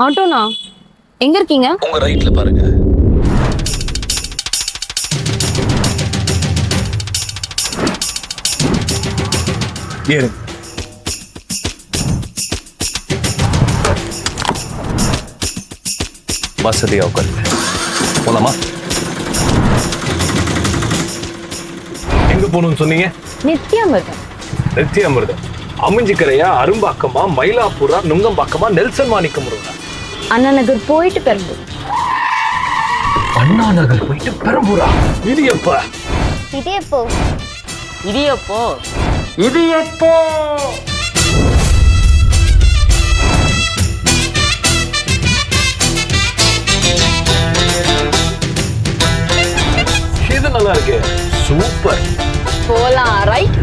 ஆட்டோண்ணா, எங்க இருக்கீங்க? உங்க ரைட்ல பாருங்க. ஏறு. வசதியா உட்காருங்க. போலாமா? எங்க போகணும்னு சொன்னீங்க? நித்யாமிர்தம். நித்தியாமிர்தம். அமைஞ்சிக்கரையா, அரும்பாக்கமா, மயிலாப்பூரா, நுங்கம்பாக்கமா, நெல்சன் மாணிக்கமுருகா? அண்ணா நகர் போயிட்டு பெரம்பூர். அண்ணா நகர் போயிட்டு பெரம்பூரா? இது எப்ப? இது எப்போ? இது எப்போ? இது எப்போ? இது நல்லா இருக்கு. சூப்பர். போலாம், ரைட்?